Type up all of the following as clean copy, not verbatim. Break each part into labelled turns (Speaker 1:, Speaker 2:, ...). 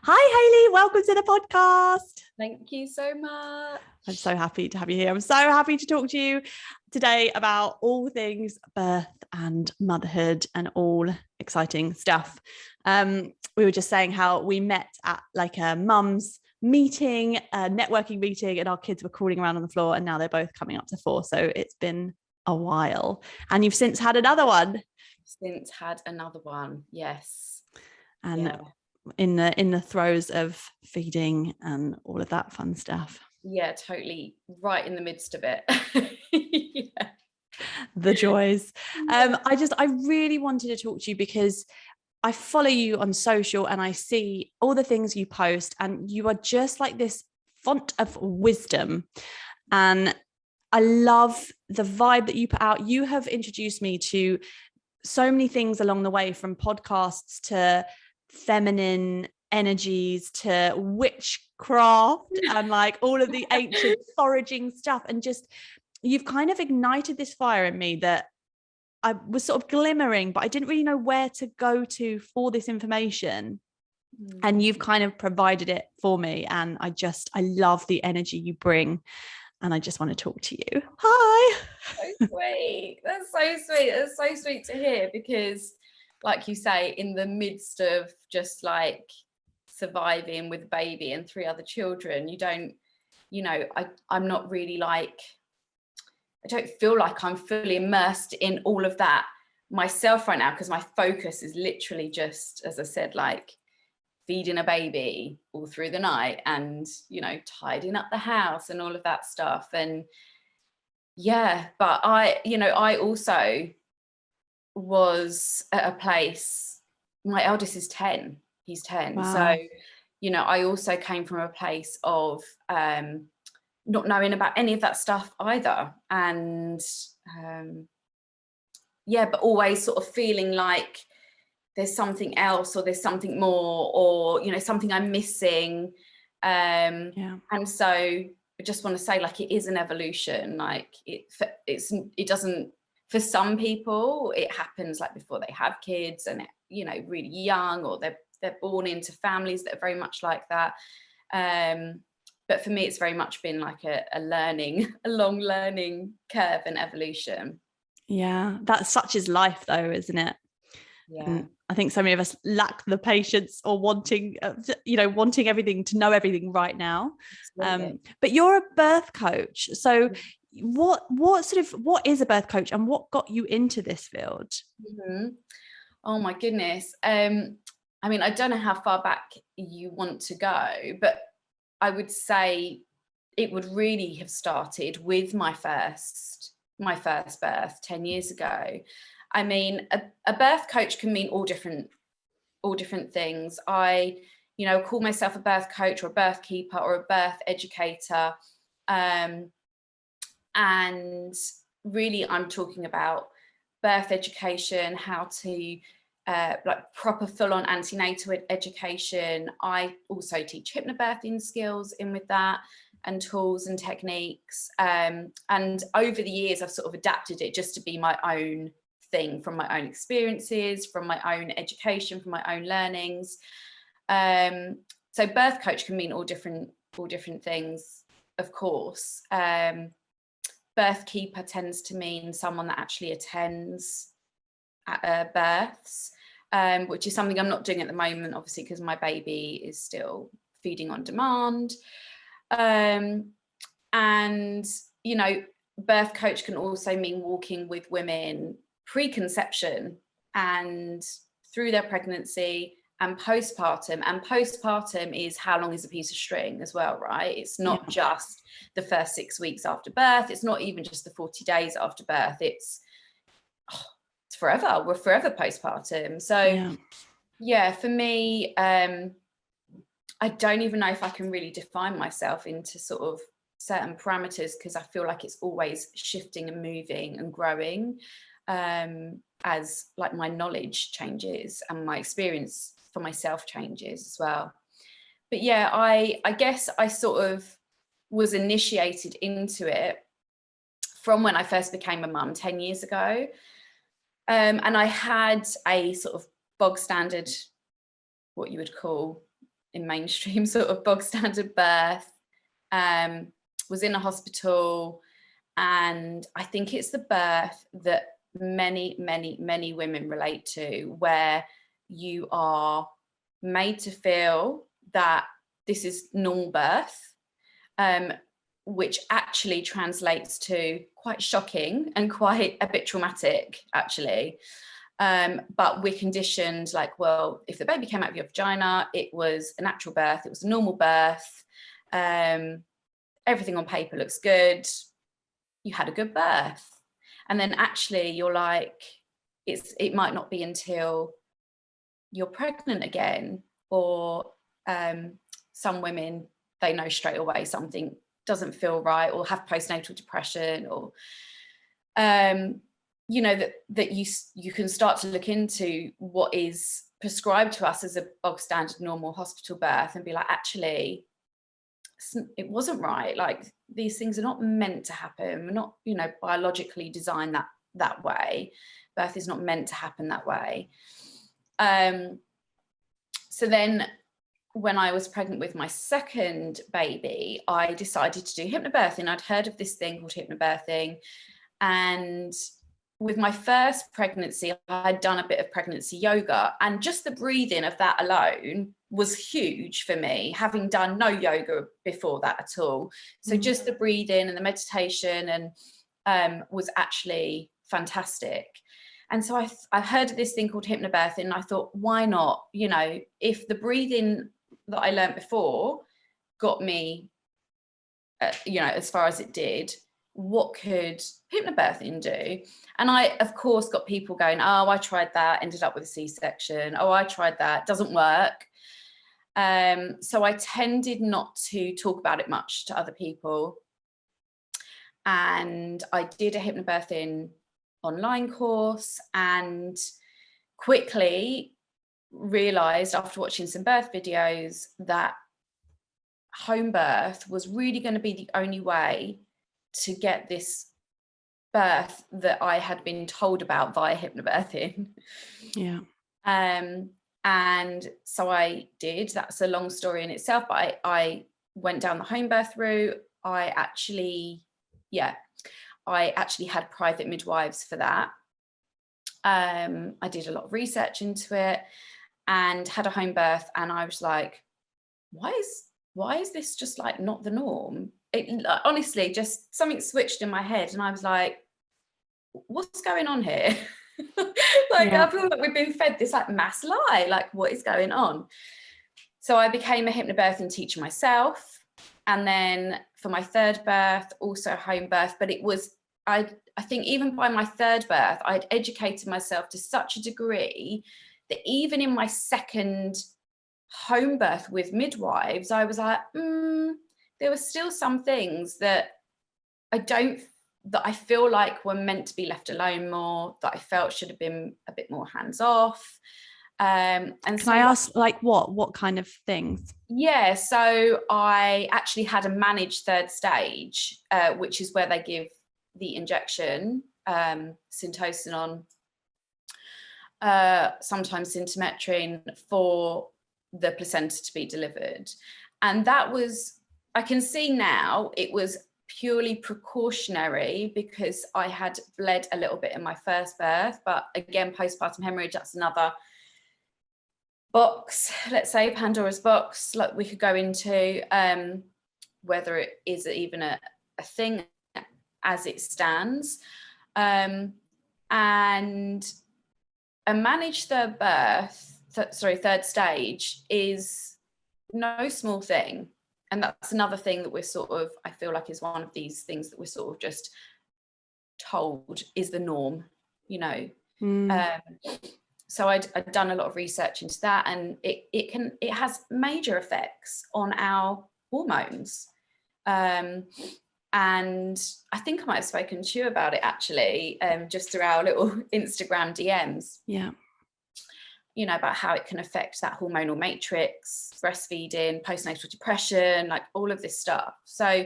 Speaker 1: Hi, Hayley. Welcome to the podcast.
Speaker 2: Thank you so much.
Speaker 1: I'm so happy to have you here. I'm so happy to talk to you today about all things birth and motherhood and all exciting stuff. We were just saying how we met at like a mum's meeting, a networking meeting, and our kids were crawling around on the floor, and now they're both coming up to 4. So it's been a while. And you've since had another one.
Speaker 2: Yes.
Speaker 1: And
Speaker 2: yeah.
Speaker 1: in the throes of feeding and all of that fun stuff.
Speaker 2: Yeah, totally. Right in the midst of it. Yeah.
Speaker 1: The joys. I really wanted to talk to you because I follow you on social and I see all the things you post, and you are just like this font of wisdom. And I love the vibe that you put out. You have introduced me to so many things along the way, from podcasts to feminine energies to witchcraft and like all of the ancient foraging stuff. And just, you've kind of ignited this fire in me that I was sort of glimmering, but I didn't really know where to go to for this information. And you've kind of provided it for me. And I love the energy you bring. And I just want to talk to you. Hi.
Speaker 2: So sweet. That's so sweet. That's so sweet to hear, because like you say, in the midst of just like surviving with a baby and 3 other children, I'm not really like, I don't feel like I'm fully immersed in all of that myself right now, because my focus is literally just, as I said, like feeding a baby all through the night and, tidying up the house and all of that stuff. And yeah, but I also was at a place, my eldest is 10, he's 10.
Speaker 1: Wow.
Speaker 2: So, I also came from a place of not knowing about any of that stuff either. And but always sort of feeling like there's something else, or there's something more, or, something I'm missing. And so I just want to say, like, it is an evolution. Like it doesn't, for some people, it happens like before they have kids and, really young, or they're born into families that are very much like that. But for me, it's very much been like a long learning curve and evolution.
Speaker 1: Yeah, that's such is life though, isn't it?
Speaker 2: Yeah.
Speaker 1: And I think so many of us lack the patience or wanting everything, to know everything right now. But you're a birth coach. So what is a birth coach, and what got you into this field?
Speaker 2: Mm-hmm. Oh my goodness. I mean, I don't know how far back you want to go, but I would say it would really have started with my first birth 10 years ago. I mean, a birth coach can mean all different things. I, call myself a birth coach or a birth keeper or a birth educator. And really I'm talking about birth education, how to like proper full-on antenatal education. I also teach hypnobirthing skills in with that, and tools and techniques. And over the years, I've sort of adapted it just to be my own thing, from my own experiences, from my own education, from my own learnings. So birth coach can mean all different things, of course. Birth keeper tends to mean someone that actually attends births, which is something I'm not doing at the moment, obviously, because my baby is still feeding on demand. And, birth coach can also mean walking with women pre-conception and through their pregnancy and postpartum. And postpartum is how long is a piece of string as well, right? It's not just the first 6 weeks after birth. It's not even just the 40 days after birth. It's forever. We're forever postpartum. So for me, I don't even know if I can really define myself into sort of certain parameters, because I feel like it's always shifting and moving and growing as like my knowledge changes and my experience for myself changes as well. But I guess I sort of was initiated into it from when I first became a mum 10 years ago. And I had a sort of bog standard, what you would call in mainstream sort of bog standard birth, was in a hospital, and I think it's the birth that many women relate to, where you are made to feel that this is normal birth, which actually translates to quite shocking and quite a bit traumatic, actually. But we're conditioned like, well, if the baby came out of your vagina, it was a natural birth, it was a normal birth, everything on paper looks good, you had a good birth. And then actually you're like, it might not be until you're pregnant again, or some women, they know straight away something doesn't feel right, or have postnatal depression, or you know, that you can start to look into what is prescribed to us as a bog standard normal hospital birth and be like, actually it wasn't right. Like, these things are not meant to happen. We're not, you know, biologically designed that way. Birth is not meant to happen that way. So then when I was pregnant with my second baby, I decided to do hypnobirthing. I'd heard of this thing called hypnobirthing. And with my first pregnancy, I had done a bit of pregnancy yoga, and just the breathing of that alone was huge for me, having done no yoga before that at all. So just the breathing and the meditation and was actually fantastic. And so I heard of this thing called hypnobirthing, and I thought, why not? You know, if the breathing that I learned before got me, you know, as far as it did, what could hypnobirthing do? And I, of course, got people going, oh, I tried that, ended up with a C-section. Oh, I tried that, doesn't work. So I tended not to talk about it much to other people. And I did a hypnobirthing online course, and quickly realized after watching some birth videos that home birth was really going to be the only way to get this birth that I had been told about via hypnobirthing.
Speaker 1: Yeah.
Speaker 2: And so I did. That's a long story in itself, but I went down the home birth route. I actually had private midwives for that. I did a lot of research into it and had a home birth, and I was like, why is this just like not the norm? It honestly, just something switched in my head, and I was like, what's going on here? Like, I feel like we've been fed this like mass lie, like what is going on? So I became a hypnobirthing teacher myself, and then for my third birth, also home birth. But it was, I think even by my third birth, I'd educated myself to such a degree that even in my second home birth with midwives, I was like, there were still some things that I feel like were meant to be left alone more, that I felt should have been a bit more hands off. And
Speaker 1: can I ask, like, what kind of things?
Speaker 2: Yeah, so I actually had a managed third stage, which is where they give the injection, syntocinon, sometimes synthometrin, for the placenta to be delivered. And that was, I can see now, it was purely precautionary because I had bled a little bit in my first birth. But again, postpartum hemorrhage, that's another box, let's say Pandora's box, like we could go into, whether it is even a thing as it stands. And a managed third stage is no small thing. And that's another thing that we're sort of, I feel like is one of these things that we're sort of just told is the norm, you know. So I'd done a lot of research into that, and it has major effects on our hormones. And I think I might have spoken to you about it actually, just through our little Instagram DMs.
Speaker 1: Yeah.
Speaker 2: You know, about how it can affect that hormonal matrix, breastfeeding, postnatal depression, like all of this stuff. So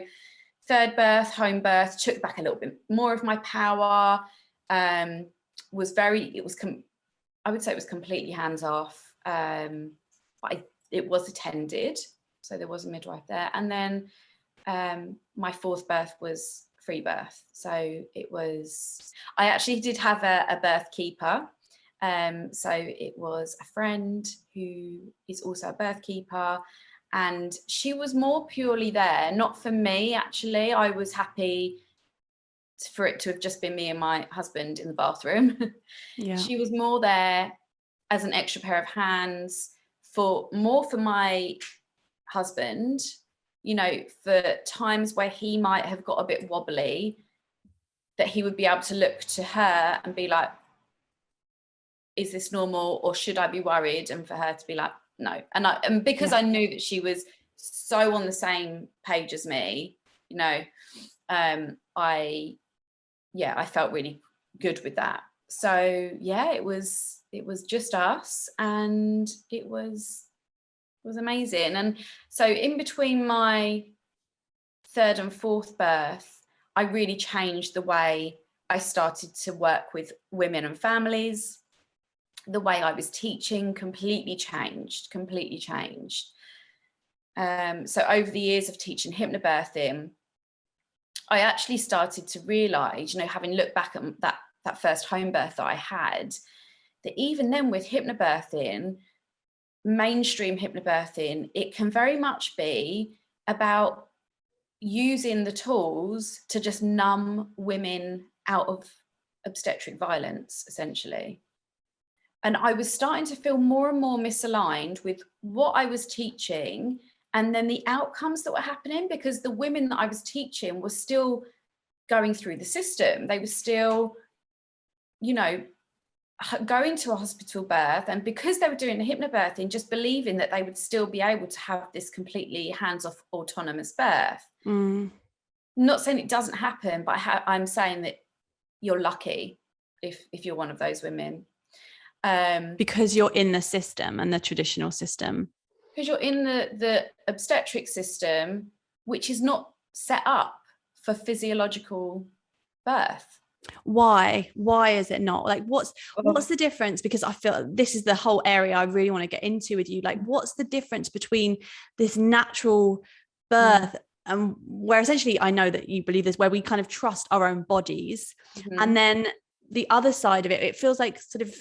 Speaker 2: third birth, home birth, took back a little bit more of my power, I would say it was completely hands off. But it was attended, so there was a midwife there. And then my fourth birth was free birth. So I actually did have a birth keeper. So it was a friend who is also a birth keeper, and she was more purely there, not for me, actually. I was happy for it to have just been me and my husband in the bathroom.
Speaker 1: Yeah.
Speaker 2: She was more there as an extra pair of hands for my husband, you know, for times where he might have got a bit wobbly, that he would be able to look to her and be like, is this normal, or should I be worried? And for her to be like, no. And because I knew that she was so on the same page as me, you know, I felt really good with that. So yeah, it was just us, and it was amazing. And so in between my third and fourth birth, I really changed the way I started to work with women and families. The way I was teaching completely changed. So over the years of teaching hypnobirthing, I actually started to realise, you know, having looked back at that first home birth that I had, that even then with hypnobirthing, mainstream hypnobirthing, it can very much be about using the tools to just numb women out of obstetric violence, essentially. And I was starting to feel more and more misaligned with what I was teaching and then the outcomes that were happening, because the women that I was teaching were still going through the system. They were still, you know, going to a hospital birth, and because they were doing the hypnobirthing, just believing that they would still be able to have this completely hands-off autonomous birth. Not saying it doesn't happen, but I'm saying that you're lucky if you're one of those women.
Speaker 1: Because you're in the system, and the traditional system.
Speaker 2: Because you're in the obstetric system, which is not set up for physiological birth.
Speaker 1: Why is it not? Like, what's the difference? Because I feel this is the whole area I really want to get into with you. Like, what's the difference between this natural birth and where essentially, I know that you believe this, where we kind of trust our own bodies, and then the other side of it, it feels like sort of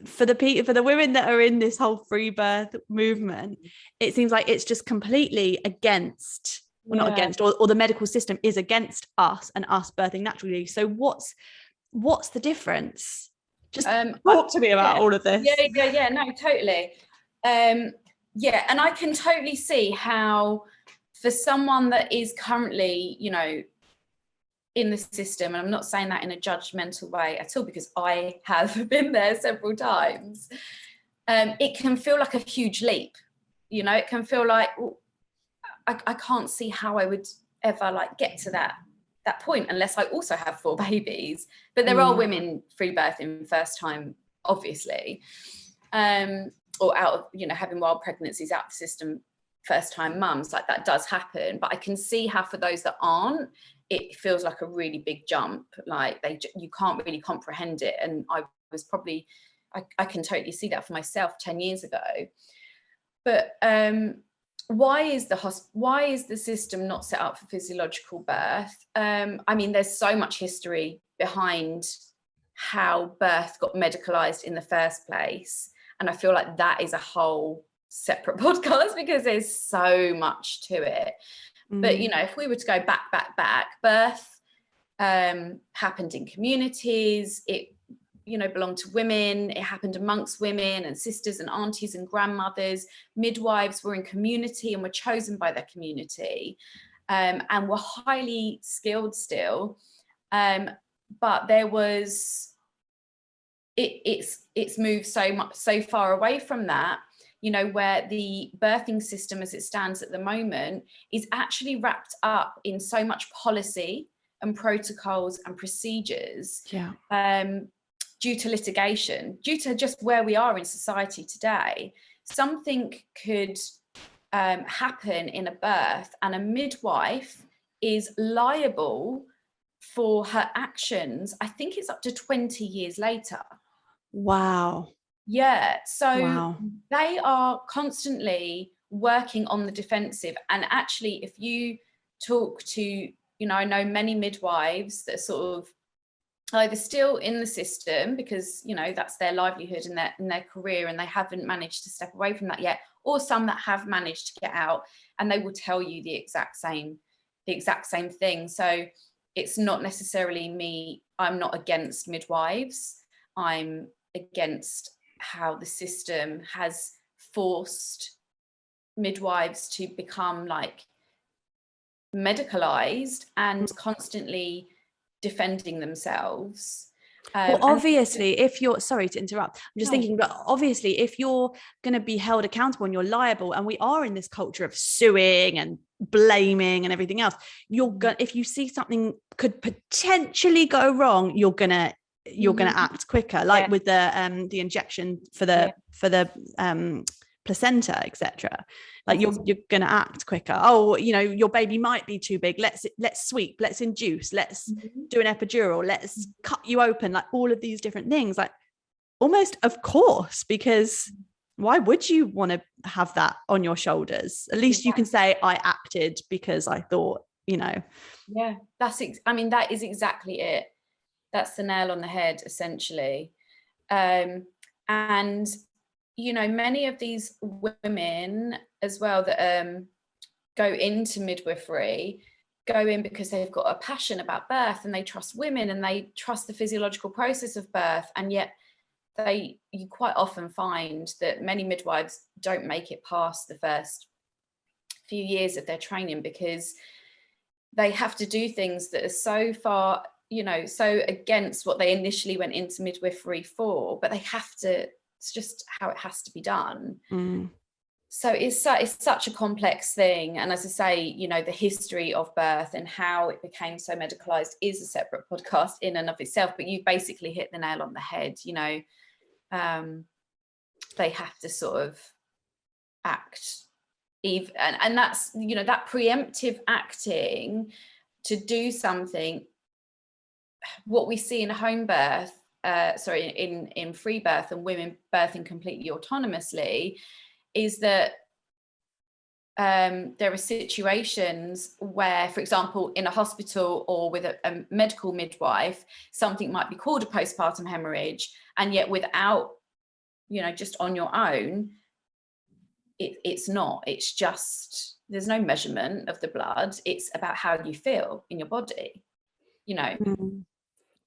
Speaker 1: for the women that are in this whole free birth movement, it seems like it's just completely against, well, not against, or the medical system is against us and us birthing naturally. So what's the difference? Just talk to me about all of this.
Speaker 2: No, totally. And I can totally see how, for someone that is currently, you know, in the system, and I'm not saying that in a judgmental way at all, because I have been there several times, it can feel like a huge leap. You know, it can feel like, I can't see how I would ever like get to that point unless I also have 4 babies. But there are women free birthing first time, obviously, or out of, you know, having wild pregnancies out of the system, first time mums, like that does happen. But I can see how for those that aren't, it feels like a really big jump. Like you can't really comprehend it. And I was probably, I can totally see that for myself 10 years ago. But why is the system not set up for physiological birth? I mean, there's so much history behind how birth got medicalized in the first place. And I feel like that is a whole separate podcast, because there's so much to it. But, you know, if we were to go back, birth happened in communities. It, you know, belonged to women. It happened amongst women and sisters and aunties and grandmothers. Midwives were in community and were chosen by their community, and were highly skilled still. But there was, it's moved so far away from that, you know, where the birthing system as it stands at the moment is actually wrapped up in so much policy and protocols and procedures, due to litigation, due to just where we are in society today. Something could happen in a birth, and a midwife is liable for her actions. I think it's up to 20 years later.
Speaker 1: Wow.
Speaker 2: Yeah, so
Speaker 1: Wow.
Speaker 2: they are constantly working on the defensive. And actually, if you talk to, I know many midwives that are sort of either still in the system because, that's their livelihood and their career, and they haven't managed to step away from that yet, or some that have managed to get out, and they will tell you the exact same thing. So it's not necessarily me. I'm not against midwives. I'm against how the system has forced midwives to become like medicalized and constantly defending themselves.
Speaker 1: Well, obviously, if you're, sorry to interrupt, I'm just thinking, but obviously, if you're going to be held accountable and you're liable, and we are in this culture of suing and blaming and everything else, you're going, if you see something could potentially go wrong, you're going to act quicker, like with the injection for the placenta, etc. Like you're going to act quicker. Oh, your baby might be too big. Let's sweep, let's induce, let's do an epidural, let's cut you open, like all of these different things, like almost of course, because why would you want to have that on your shoulders? At least you can say, I acted because I thought, Yeah,
Speaker 2: that is exactly it. That's the nail on the head, essentially. And many of these women as well that go into midwifery go in because they've got a passion about birth and they trust women and they trust the physiological process of birth, and yet you quite often find that many midwives don't make it past the first few years of their training because they have to do things that are so far, so against what they initially went into midwifery for, but they have to. It's just how it has to be done. So it's such a complex thing. And as I say, the history of birth and how it became so medicalized is a separate podcast in and of itself, but you basically hit the nail on the head. They have to sort of act even, and that's, that preemptive acting to do something. What we see in home birth, in free birth and women birthing completely autonomously, is that there are situations where, for example, in a hospital or with a medical midwife, something might be called a postpartum hemorrhage, and yet without, just on your own, it's not. It's just, there's no measurement of the blood. It's about how you feel in your body,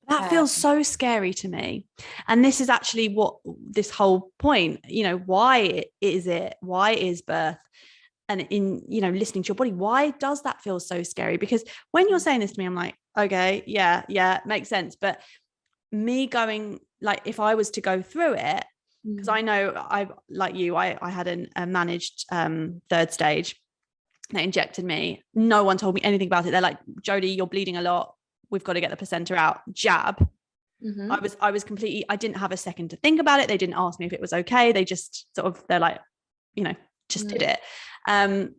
Speaker 1: That feels so scary to me. And this is actually what this whole point, why is birth, and in, listening to your body, why does that feel so scary? Because when you're saying this to me, I'm like, okay, yeah, makes sense. But me going, like, if I was to go through it, because I know I had a managed third stage. They injected me. No one told me anything about it. They're like, Jodie, you're bleeding a lot. We've got to get the placenta out. Jab. I was completely, I didn't have a second to think about it. They didn't ask me if it was okay. They just they're like, just did it. Where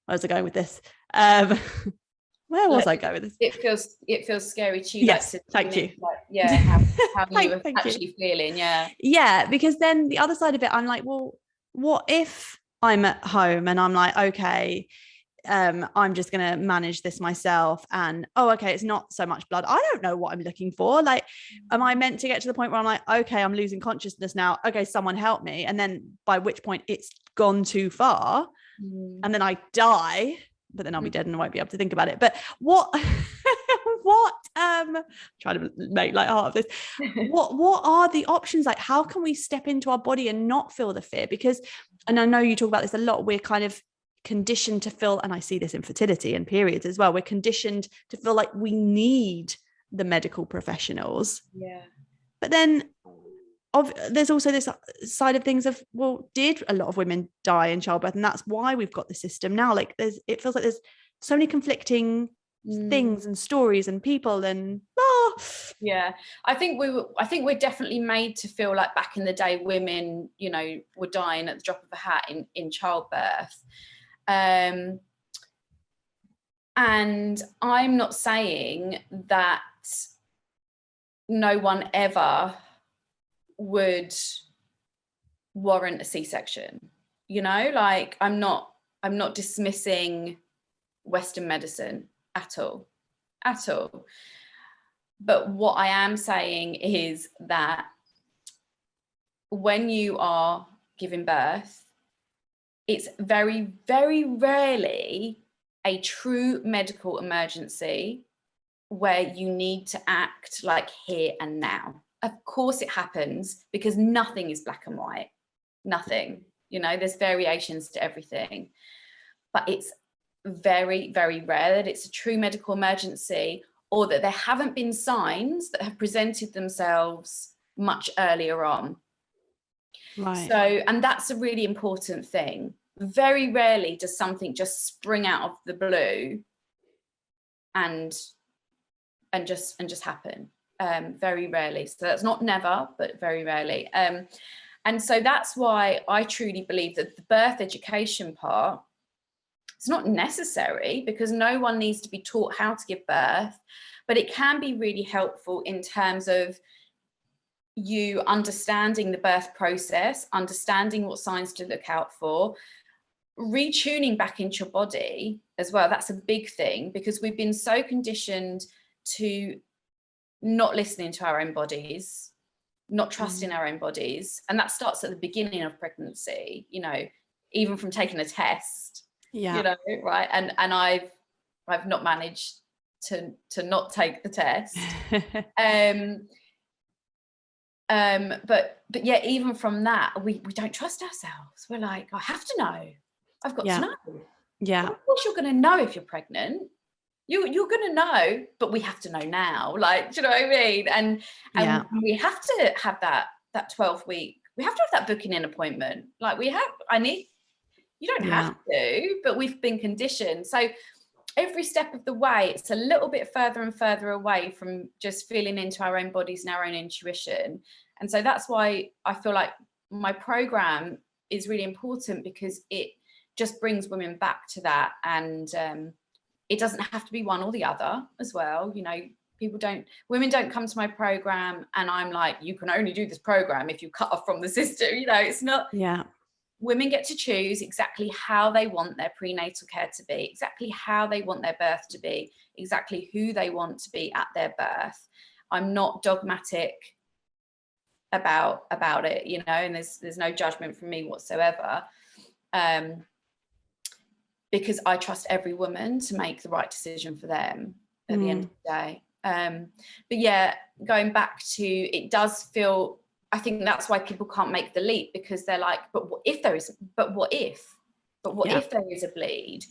Speaker 1: was I going with this? Where was I going with this?
Speaker 2: It feels scary to you.
Speaker 1: Yes, thank you.
Speaker 2: How you actually feeling.
Speaker 1: Yeah, because then the other side of it, I'm like, well, what if I'm at home and I'm like, okay, I'm just going to manage this myself, and okay, it's not so much blood. I don't know what I'm looking for. Like, am I meant to get to the point where I'm like, okay, I'm losing consciousness now, okay, someone help me, and then by which point it's gone too far, and then I die, but then I'll be dead and I won't be able to think about it. But what trying to make light heart of this, what are the options? Like, how can we step into our body and not feel the fear? Because, and I know you talk about this a lot, we're kind of conditioned to feel, and I see this in fertility and periods as well, we're conditioned to feel like we need the medical professionals. But then there's also this side of things of, well, did a lot of women die in childbirth, and that's why we've got the system now? Like, it feels like there's so many conflicting things and stories and people, and
Speaker 2: I think we're definitely made to feel like back in the day women, were dying at the drop of a hat in childbirth. And I'm not saying that no one ever would warrant a C-section. You know, like I'm not dismissing Western medicine at all. But what I am saying is that when you are giving birth, it's very, very rarely a true medical emergency where you need to act like here and now. Of course it happens, because nothing is black and white. Nothing. You know, there's variations to everything. But it's very, very rare that it's a true medical emergency, or that there haven't been signs that have presented themselves much earlier on.
Speaker 1: Right.
Speaker 2: So, and that's a really important thing. Very rarely does something just spring out of the blue and just happen. Very rarely. So that's not never, but very rarely. And so that's why I truly believe that the birth education part, it's not necessary, because no one needs to be taught how to give birth, but it can be really helpful in terms of you understanding the birth process, understanding what signs to look out for, retuning back into your body as well. That's a big thing, because we've been so conditioned to not listening to our own bodies, not trusting our own bodies. And that starts at the beginning of pregnancy, you know, even from taking a test, you know, right? And I've not managed to not take the test. But yeah, even from that, we don't trust ourselves. We're like, I have to know. I've got to know.
Speaker 1: Yeah.
Speaker 2: Well, of course you're going to know if you're pregnant. You're going to know, but we have to know now. Like, do you know what I mean? And we have to have that 12-week. We have to have that booking in appointment. Like you don't have to, but we've been conditioned. So every step of the way, it's a little bit further and further away from just feeling into our own bodies and our own intuition. And so that's why I feel like my program is really important, because it just brings women back to that. And it doesn't have to be one or the other as well. You know, women don't come to my program and I'm like, you can only do this program if you cut off from the system. You know, it's not.
Speaker 1: Yeah.
Speaker 2: Women get to choose exactly how they want their prenatal care to be, exactly how they want their birth to be, exactly who they want to be at their birth. I'm not dogmatic about it, you know, and there's no judgment from me whatsoever, because I trust every woman to make the right decision for them at the end of the day. But yeah, going back to, it does feel, I think that's why people can't make the leap, because they're like, but what if there is a bleed?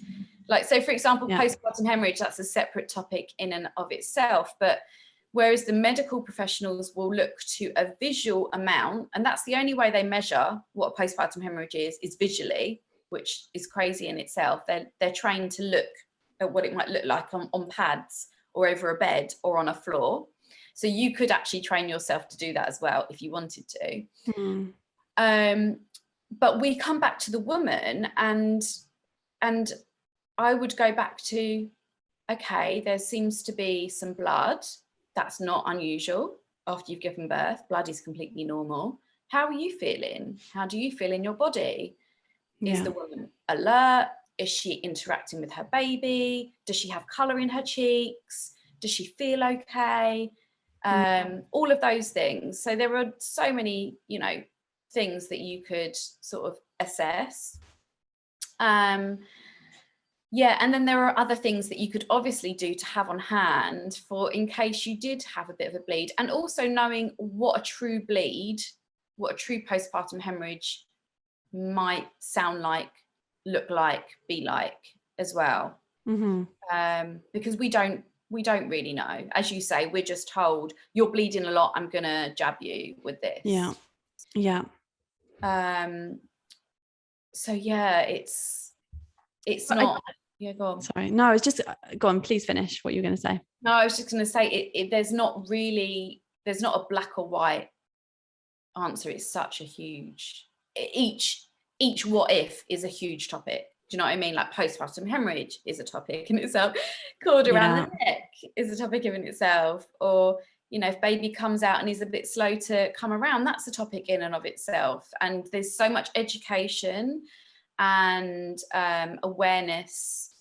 Speaker 2: Like, so for example, postpartum hemorrhage, that's a separate topic in and of itself. But whereas the medical professionals will look to a visual amount, and that's the only way they measure what a postpartum hemorrhage is visually, which is crazy in itself. They're trained to look at what it might look like on pads or over a bed or on a floor. So you could actually train yourself to do that as well if you wanted to. But we come back to the woman, and I would go back to, okay, there seems to be some blood. That's not unusual after you've given birth. Blood is completely normal. How are you feeling? How do you feel in your body? Is the woman alert? Is she interacting with her baby? Does she have colour in her cheeks? Does she feel okay? All of those things. So there are so many, you know, things that you could sort of assess. And then there are other things that you could obviously do to have on hand for in case you did have a bit of a bleed, and also knowing what a true bleed, what a true postpartum hemorrhage might sound like, look like, be like as well. Because we don't really know. As you say, we're just told you're bleeding a lot, I'm gonna jab you with this. So yeah, it's not. Go on.
Speaker 1: Sorry, no, I was just, go on, please finish what you were going to say.
Speaker 2: No, I was just going to say there's not a black or white answer. It's such a huge, each what if is a huge topic. Do you know what I mean? Like postpartum hemorrhage is a topic in itself. Cord around the neck is a topic in itself. Or, if baby comes out and is a bit slow to come around, that's a topic in and of itself. And there's so much education and awareness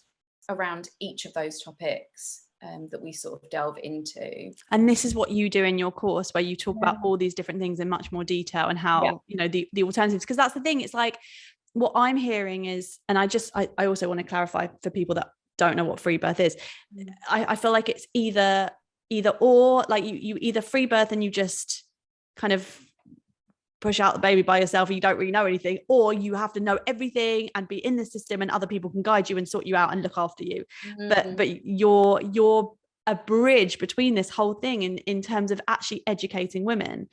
Speaker 2: around each of those topics that we sort of delve into.
Speaker 1: And this is what you do in your course, where you talk about all these different things in much more detail, and how, the alternatives, because that's the thing. It's like, what I'm hearing is, and I also want to clarify for people that don't know what free birth is. I feel like it's either or, like you either free birth and you just kind of push out the baby by yourself and you don't really know anything, or you have to know everything and be in the system and other people can guide you and sort you out and look after you. But you're a bridge between this whole thing in terms of actually educating women.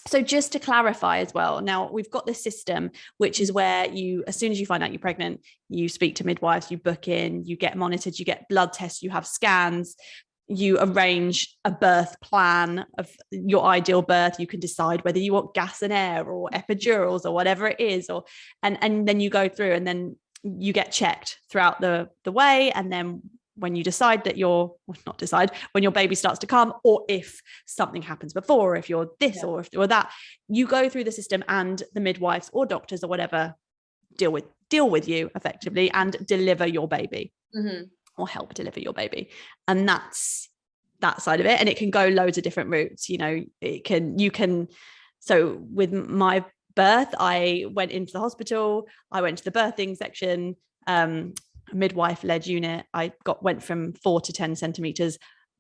Speaker 1: So just to clarify as well, now we've got this system, which is where you, as soon as you find out you're pregnant, you speak to midwives, you book in, you get monitored, you get blood tests, you have scans, you arrange a birth plan of your ideal birth. You can decide whether you want gas and air or epidurals or whatever it is, and then you go through, and then you get checked throughout the way. And then when you decide that when your baby starts to come, or if something happens before, or if you're this or if you're that, you go through the system, and the midwives or doctors or whatever deal with you effectively and deliver your baby. Or help deliver your baby. And that's that side of it. And it can go loads of different routes. So with my birth, I went into the hospital, I went to the birthing section, midwife led unit. I went from 4 to 10 centimeters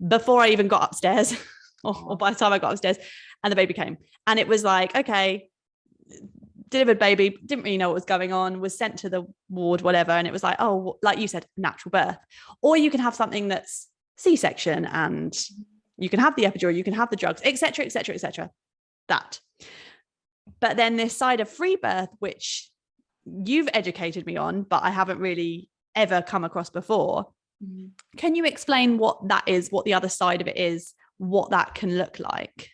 Speaker 1: before I even got upstairs or by the time I got upstairs, and the baby came. And it was like, okay, delivered baby, didn't really know what was going on, was sent to the ward, whatever. And it was like, oh, like you said, natural birth. Or you can have something that's C-section, and you can have the epidural, you can have the drugs, etc., etc., etc. That. But then this side of free birth, which you've educated me on, but I haven't really ever come across before. Can you explain what that is, what the other side of it is, what that can look like?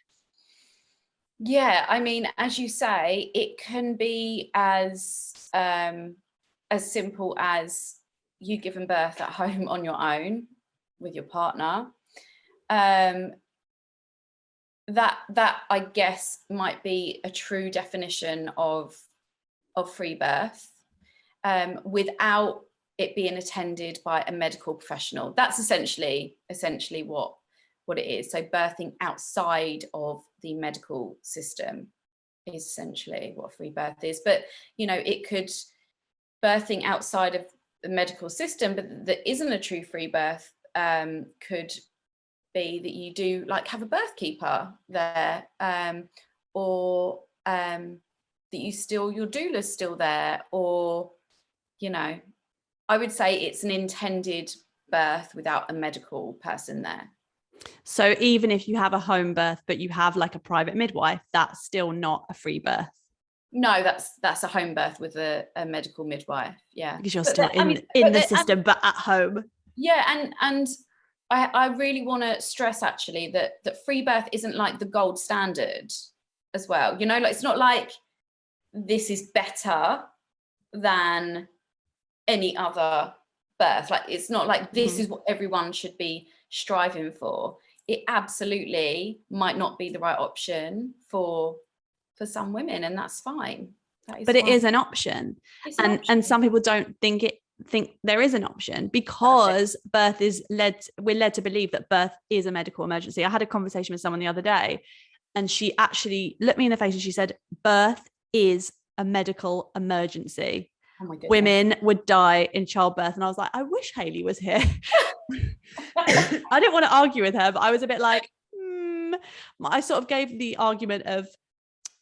Speaker 2: Yeah, I mean, as you say, it can be as simple as you giving birth at home on your own with your partner. That I guess might be a true definition of free birth, without it being attended by a medical professional. That's essentially what it is. So birthing outside of the medical system is essentially what free birth is. But it could, birthing outside of the medical system, but that isn't a true free birth, could be that you do like have a birth keeper there, or that your doula's still there, or I would say it's an intended birth without a medical person there.
Speaker 1: So even if you have a home birth, but you have like a private midwife, that's still not a free birth?
Speaker 2: No, that's a home birth with a medical midwife. Yeah,
Speaker 1: because you're still in the system, but at home.
Speaker 2: Yeah, and I really want to stress actually that free birth isn't like the gold standard as well. Like it's not like this is better than any other birth. Like it's not like this is what everyone should be striving for. It absolutely might not be the right option for some women, and that's fine.
Speaker 1: But it is an option. And some people don't think there is an option, because we're led to believe that birth is a medical emergency. I had a conversation with someone the other day, and she actually looked me in the face and she said, birth is a medical emergency.
Speaker 2: Oh my goodness.
Speaker 1: Women would die in childbirth. And I was like, I wish Hayley was here. I didn't want to argue with her, but I was a bit like, I sort of gave the argument of,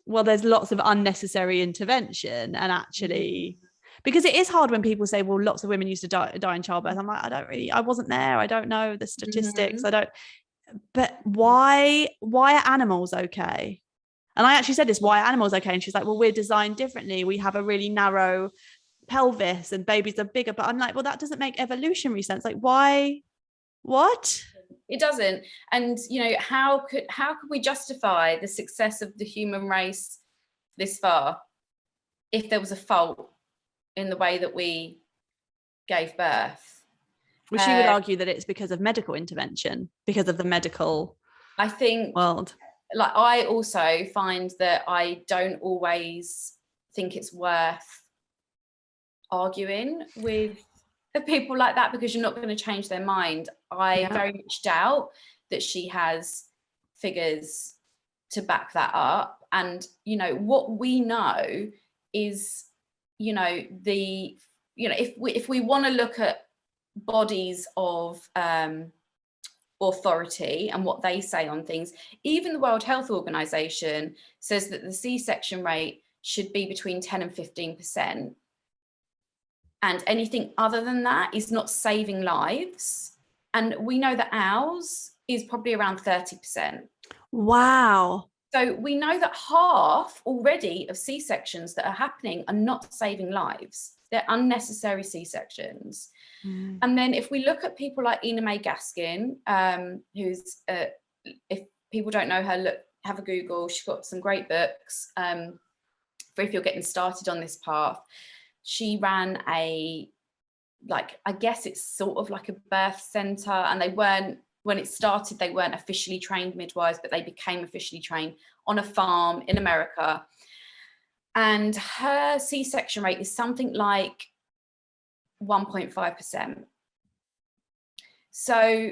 Speaker 1: well, there's lots of unnecessary intervention. And actually, because it is hard when people say, well, lots of women used to die in childbirth. I'm like, I wasn't there. I don't know the statistics. But why are animals okay? And I actually said this, why are animals okay? And she's like, well, we're designed differently. We have a really narrow pelvis and babies are bigger. But I'm like, well, that doesn't make evolutionary sense. Like, why? What?
Speaker 2: It doesn't. And how could we justify the success of the human race this far if there was a fault in the way that we gave birth?
Speaker 1: Well, she would argue that it's because of medical intervention, because of the medical
Speaker 2: I think
Speaker 1: world.
Speaker 2: Like, I also find that I don't always think it's worth arguing with people like that, because you're not going to change their mind. I very much doubt that she has figures to back that up. And, you know, what we know is, you know, if we want to look at bodies of authority and what they say on things, even the World Health Organization says that the C-section rate should be between 10 and 15%. And anything other than that is not saving lives. And we know that ours is probably around 30%.
Speaker 1: Wow.
Speaker 2: So we know that half already of C-sections that are happening are not saving lives. They're unnecessary C-sections. And then if we look at people like Ina May Gaskin, who's, if people don't know her, have a Google. She's got some great books for if you're getting started on this path. She ran I guess it's sort of like a birth center, and when it started, they weren't officially trained midwives, but they became officially trained on a farm in America. And her C-section rate is something like 1.5%. So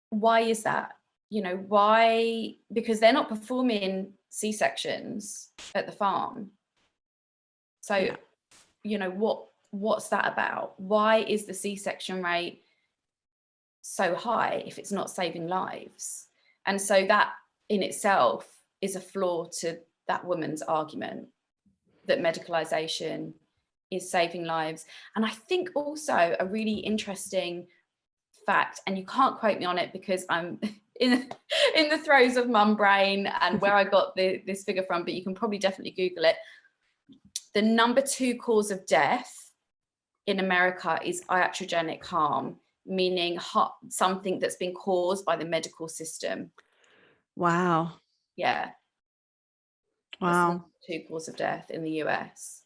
Speaker 2: why is that? You know, why? Because they're not performing C-sections at the farm. So, you know, what's that about? Why is the C-section rate so high if it's not saving lives? And so that in itself is a flaw to that woman's argument that medicalization is saving lives. And I think also a really interesting fact, and you can't quote me on it because I'm in the throes of mum brain and where I got this figure from, but you can probably definitely Google it. The number 2 cause of death in America is iatrogenic harm, meaning something that's been caused by the medical system.
Speaker 1: Wow.
Speaker 2: Yeah.
Speaker 1: Wow.
Speaker 2: That's the 2 cause of death in the US.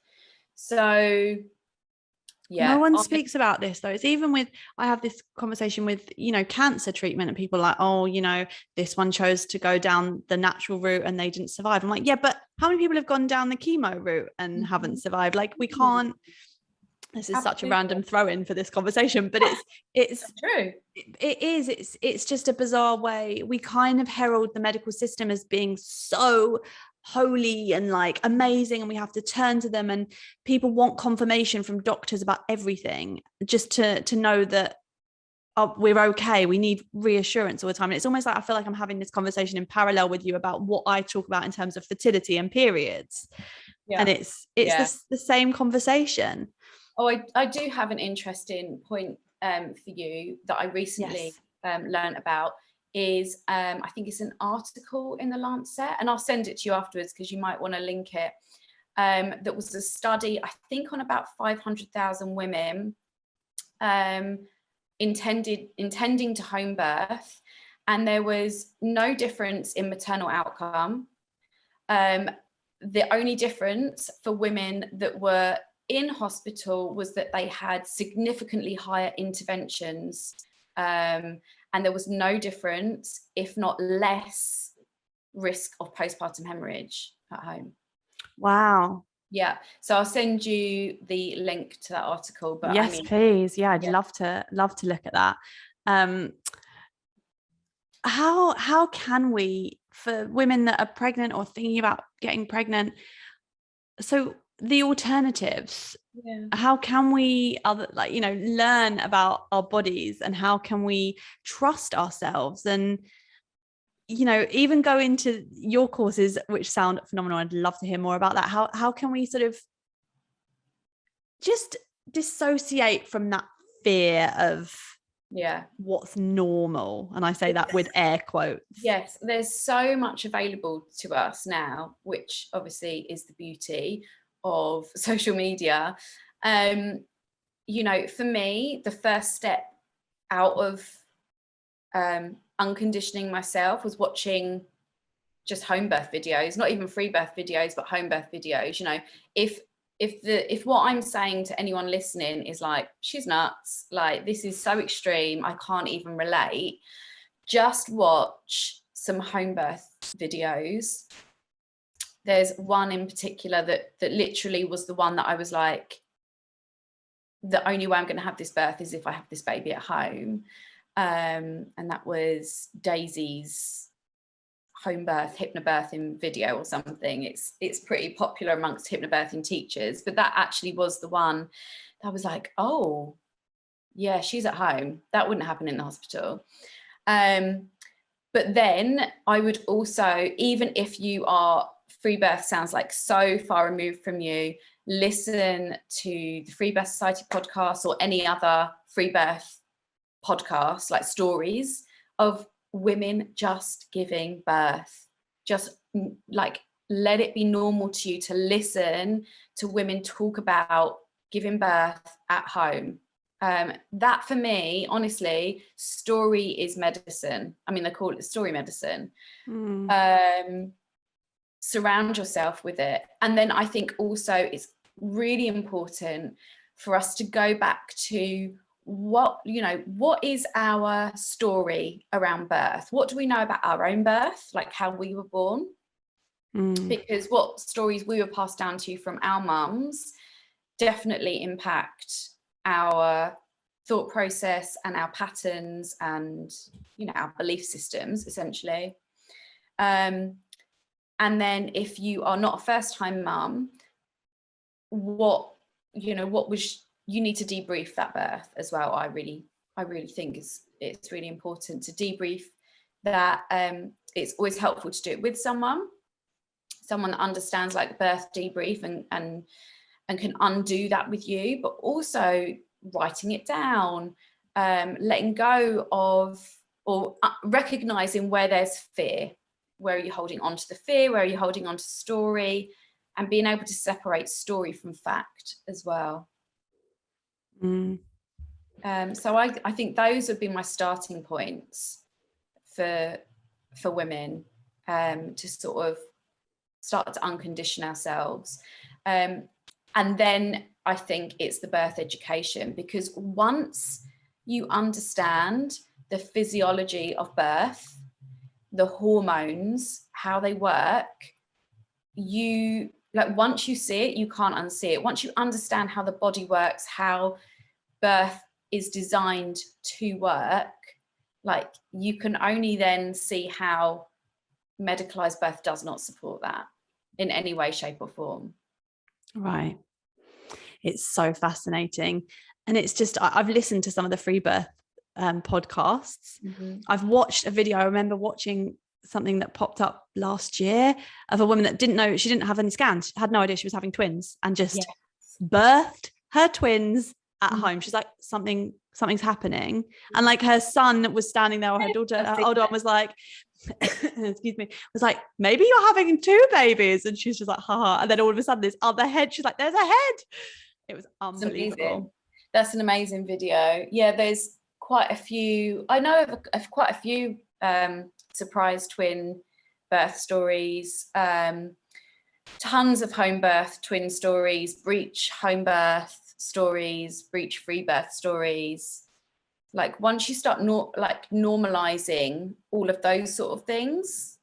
Speaker 2: So yeah,
Speaker 1: no one speaks about this though. It's even with, I have this conversation with, you know, cancer treatment, and people are like, oh, you know, this one chose to go down the natural route and they didn't survive. I'm like, yeah, but how many people have gone down the chemo route and haven't survived? Like, we can't, this is such a random throw in for this conversation, but it's
Speaker 2: true.
Speaker 1: It's just a bizarre way. We kind of herald the medical system as being so holy and like amazing, and we have to turn to them, and people want confirmation from doctors about everything just to know that we're okay. We need reassurance all the time. And it's almost like I feel like I'm having this conversation in parallel with you about what I talk about in terms of fertility and periods. And it's the same conversation.
Speaker 2: Oh, I do have an interesting point for you that I recently learned about. Is I think it's an article in the Lancet, and I'll send it to you afterwards because you might want to link it. That was a study, I think, on about 500,000 women intending to home birth, and there was no difference in maternal outcome. The only difference for women that were in hospital was that they had significantly higher interventions. And there was no difference, if not less, risk of postpartum hemorrhage at home.
Speaker 1: Wow.
Speaker 2: Yeah. So I'll send you the link to that article. But
Speaker 1: yes, please. Yeah, I'd love to look at that. How can we, for women that are pregnant or thinking about getting pregnant, so the alternatives, how can we learn about our bodies, and how can we trust ourselves, and even go into your courses, which sound phenomenal? I'd love to hear more about that. How can we sort of just dissociate from that fear of what's normal? And I say that with air quotes. Yes,
Speaker 2: there's so much available to us now, which obviously is the beauty of social media. For me, the first step out of unconditioning myself was watching just home birth videos, not even free birth videos, but home birth videos. If what I'm saying to anyone listening is like, she's nuts, like this is so extreme, I can't even relate, just watch some home birth videos. There's one in particular that literally was the one that I was like, the only way I'm going to have this birth is if I have this baby at home. And that was Daisy's home birth, hypnobirthing video or something. It's pretty popular amongst hypnobirthing teachers, but that actually was the one that I was like, oh yeah, she's at home. That wouldn't happen in the hospital. But then I would also, even if you are, free birth sounds like so far removed from you, listen to the Freebirth Society podcast or any other free birth podcast, like stories of women just giving birth. Just like let it be normal to you to listen to women talk about giving birth at home. That for me, honestly, story is medicine. I mean, they call it story medicine. Surround yourself with it. And then I think also it's really important for us to go back to what is our story around birth? What do we know about our own birth, like how we were born? Because what stories we were passed down to from our mums definitely impact our thought process and our patterns and, you know, our belief systems, essentially. And then if you are not a first-time mum, what was, you need to debrief that birth as well. I really think it's really important to debrief that. It's always helpful to do it with someone that understands, like, birth debrief and can undo that with you, but also writing it down, letting go of, or recognizing where there's fear. Where are you holding on to the fear? Where are you holding on to story? And being able to separate story from fact as well. So I think those would be my starting points for women, to sort of start to uncondition ourselves. And then I think it's the birth education, because once you understand the physiology of birth, the hormones, how they work, once you see it, you can't unsee it. Once you understand how the body works, how birth is designed to work, like, you can only then see how medicalized birth does not support that in any way, shape or form.
Speaker 1: Right. It's so fascinating. And it's just, I've listened to some of the Freebirth podcasts. I've watched a video. I remember watching something that popped up last year of a woman that didn't know, she didn't have any scans, she had no idea she was having twins, and just birthed her twins at home. She's like, something's happening. And like, her son was standing there, or her daughter, her older one, was like, excuse me, was like, maybe you're having two babies. And she's just like, haha. And then all of a sudden this other head, she's like, there's a head. It was unbelievable.
Speaker 2: That's an amazing video. Yeah, there's quite a few, I know of quite a few surprise twin birth stories, tons of home birth twin stories, breech home birth stories, breech free birth stories. Like, once you start normalizing all of those sort of things,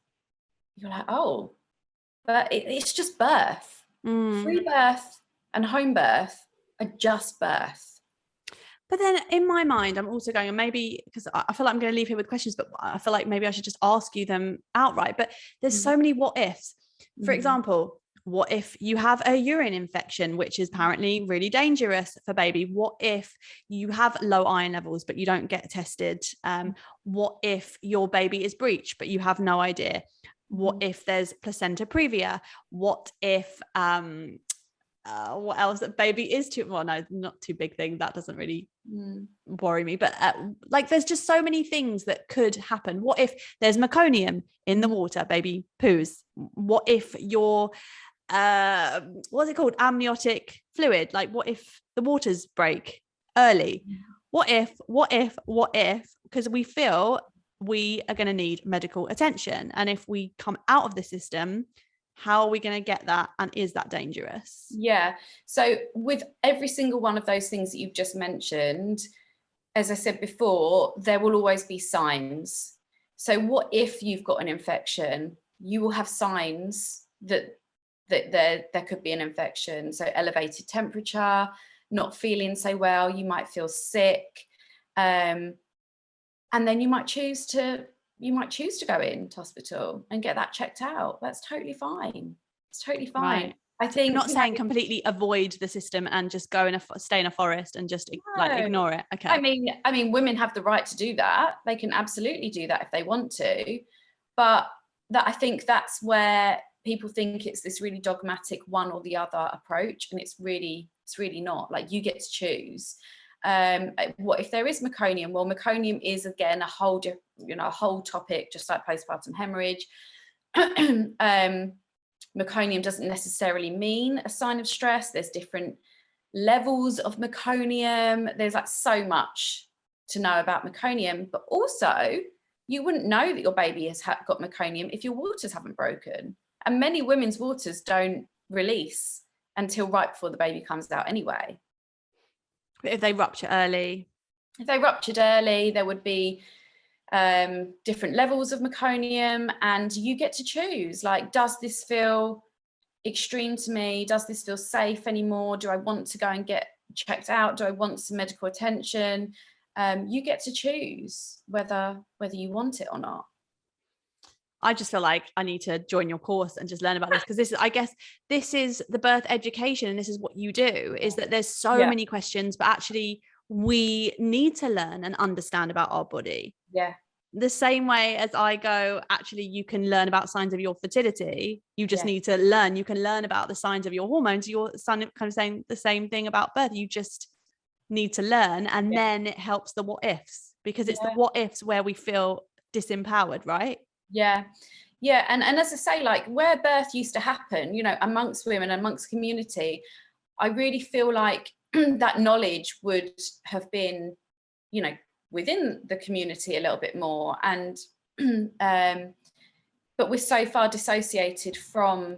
Speaker 2: you're like, oh, but it's just birth. Free birth and home birth are just birth.
Speaker 1: But then in my mind, I'm also going, and maybe because I feel like I'm going to leave here with questions, but I feel like maybe I should just ask you them outright. But there's so many what ifs. For example, what if you have a urine infection, which is apparently really dangerous for baby? What if you have low iron levels, but you don't get tested? What if your baby is breech, but you have no idea? What if there's placenta previa? What if, what else, that baby is too, well, no, not too big thing, that doesn't really worry me, but like, there's just so many things that could happen. What if there's meconium in the water, baby poos? What if your what's it called, amniotic fluid, like, what if the waters break early? What if, because we feel we are going to need medical attention, and if we come out of the system, how are we going to get that? And is that dangerous?
Speaker 2: Yeah. So with every single one of those things that you've just mentioned, as I said before, there will always be signs. So what if you've got an infection? You will have signs that there could be an infection. So elevated temperature, not feeling so well, you might feel sick. And then you might choose to go into hospital and get that checked out. That's totally fine. It's totally fine.
Speaker 1: Right.
Speaker 2: I think
Speaker 1: you're not saying completely avoid the system and just go stay in a forest and just like ignore it. Okay.
Speaker 2: I mean, women have the right to do that. They can absolutely do that if they want to. But I think that's where people think it's this really dogmatic one or the other approach, and it's really not. Like, you get to choose. What if there is meconium? Well, meconium is, again, a whole topic, just like postpartum hemorrhage. Meconium doesn't necessarily mean a sign of stress. There's different levels of meconium. There's like so much to know about meconium, but also you wouldn't know that your baby has got meconium if your waters haven't broken. And many women's waters don't release until right before the baby comes out anyway.
Speaker 1: But if they rupture early?
Speaker 2: If they ruptured early, there would be different levels of meconium, and you get to choose, like, does this feel extreme to me? Does this feel safe anymore? Do I want to go and get checked out? Do I want some medical attention? You get to choose whether you want it or not.
Speaker 1: I just feel like I need to join your course and just learn about this, because I guess this is the birth education, and this is what you do, is that there's so many questions, but actually we need to learn and understand about our body.
Speaker 2: Yeah.
Speaker 1: The same way as I go, actually, you can learn about signs of your fertility. You just need to learn. You can learn about the signs of your hormones. Your son kind of saying the same thing about birth. You just need to learn, and then it helps the what ifs, because it's the what ifs where we feel disempowered, right?
Speaker 2: Yeah. And as I say, like, where birth used to happen, amongst women, amongst community, I really feel like that knowledge would have been, within the community a little bit more. And but we're so far dissociated from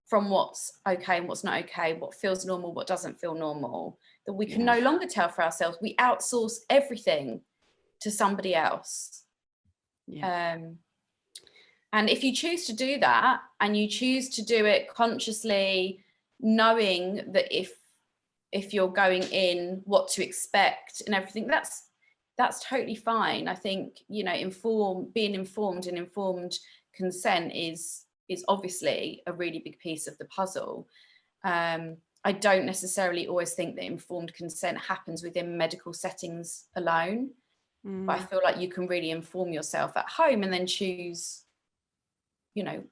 Speaker 2: what's okay and what's not okay, what feels normal, what doesn't feel normal, that we can no longer tell for ourselves. We outsource everything to somebody else. And if you choose to do that, and you choose to do it consciously, knowing that if you're going in, what to expect and everything, that's totally fine. I think, being informed and informed consent is obviously a really big piece of the puzzle. I don't necessarily always think that informed consent happens within medical settings alone, but I feel like you can really inform yourself at home and then choose,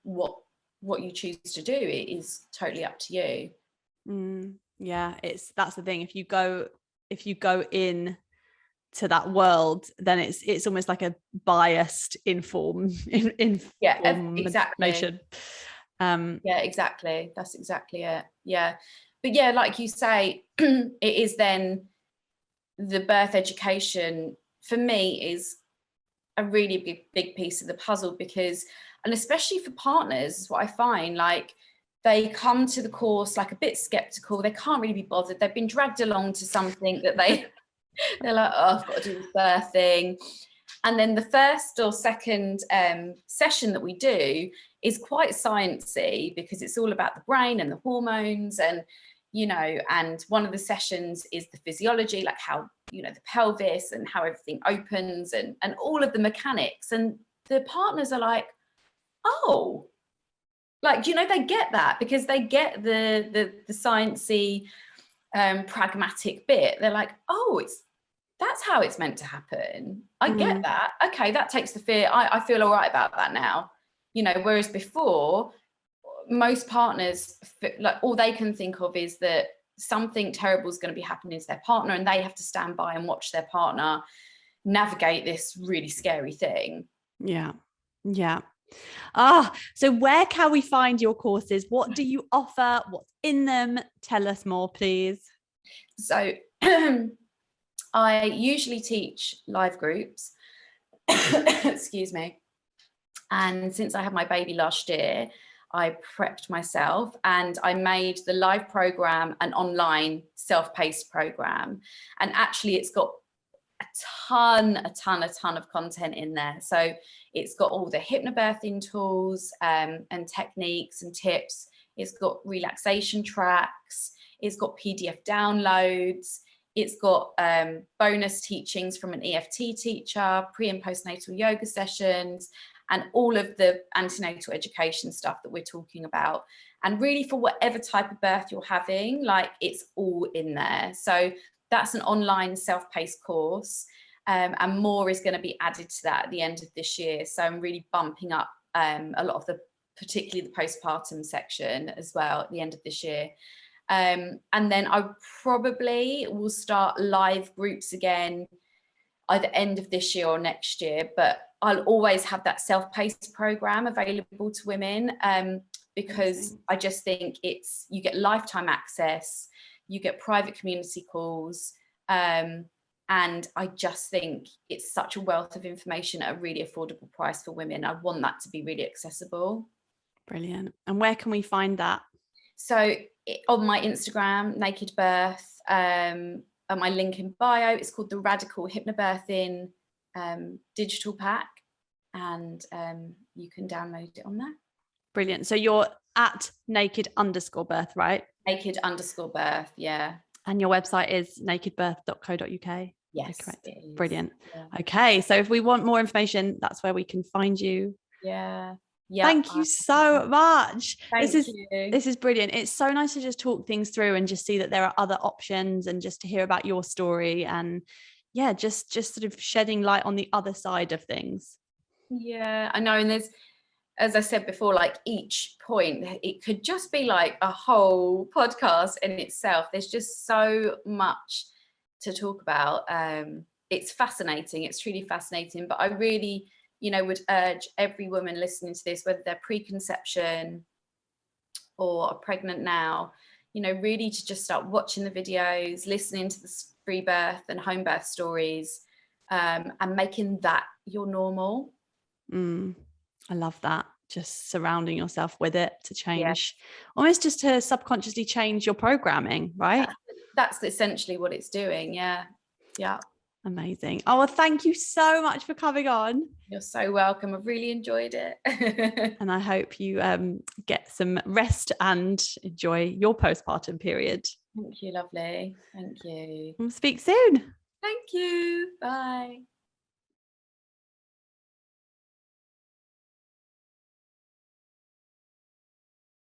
Speaker 2: what you choose to do. It is totally up to you.
Speaker 1: Yeah, that's the thing. If you go in to that world, then it's almost like a biased information.
Speaker 2: Exactly. Exactly. That's exactly it. But like you say, it is then the birth education for me is a really big piece of the puzzle, because, and especially for partners, is what I find, like, they come to the course like a bit skeptical. They can't really be bothered. They've been dragged along to something that they're like, oh, I've got to do this birth thing. And then the first or second session that we do is quite sciencey, because it's all about the brain and the hormones, and and one of the sessions is the physiology, like how the pelvis and how everything opens and all of the mechanics. And the partners are like, oh, like, they get that, because they get the sciencey pragmatic bit. They're like, oh, that's how it's meant to happen. I get that. Okay, that takes the fear. I feel all right about that now. Whereas before, most partners, like, all they can think of is that something terrible is going to be happening to their partner, and they have to stand by and watch their partner navigate this really scary thing.
Speaker 1: Yeah. So where can we find your courses? What do you offer? What's in them? Tell us more, please.
Speaker 2: So I usually teach live groups. Excuse me. And since I had my baby last year, I prepped myself and I made the live program an online self-paced program. And actually it's got a ton of content in there. So it's got all the hypnobirthing tools and techniques and tips. It's got relaxation tracks. It's got PDF downloads. It's got bonus teachings from an EFT teacher, pre and postnatal yoga sessions, and all of the antenatal education stuff that we're talking about. And really, for whatever type of birth you're having, like, it's all in there. So that's an online self-paced course, and more is going to be added to that at the end of this year. So I'm really bumping up a lot of particularly the postpartum section as well at the end of this year. And then I probably will start live groups again either end of this year or next year, but I'll always have that self-paced program available to women, because I just think you get lifetime access, you get private community calls, and I just think it's such a wealth of information at a really affordable price for women. I want that to be really accessible.
Speaker 1: Brilliant. And where can we find that?
Speaker 2: So on my Instagram, Naked Birth, and my link in bio, it's called the Radical Hypnobirthing digital pack, and you can download it on there. Brilliant.
Speaker 1: So you're at naked_birth, right?
Speaker 2: Naked_birth, yeah.
Speaker 1: And your website is nakedbirth.co.uk.
Speaker 2: Yes,
Speaker 1: correct.
Speaker 2: it is.
Speaker 1: Brilliant.
Speaker 2: Yeah.
Speaker 1: Okay, so if we want more information, that's where we can find you.
Speaker 2: Yeah.
Speaker 1: Thank you so much.
Speaker 2: This
Speaker 1: is brilliant. It's so nice to just talk things through and just see that there are other options, and just to hear about your story, and just sort of shedding light on the other side of things.
Speaker 2: Yeah, I know. And there's, as I said before, like, each point, it could just be like a whole podcast in itself. There's just so much to talk about. It's fascinating. It's truly fascinating. But I really, would urge every woman listening to this, whether they're preconception or are pregnant now, really to just start watching the videos, listening to the Freebirth and home birth stories, and making that your normal.
Speaker 1: I love that. Just surrounding yourself with it to change, almost just to subconsciously change your programming, right?
Speaker 2: That's essentially what it's doing. Yeah.
Speaker 1: Amazing. Oh, well, thank you so much for coming on.
Speaker 2: You're so welcome. I've really enjoyed it.
Speaker 1: And I hope you get some rest and enjoy your postpartum period.
Speaker 2: Thank you, lovely. Thank you.
Speaker 1: We'll speak soon.
Speaker 2: Thank you. Bye.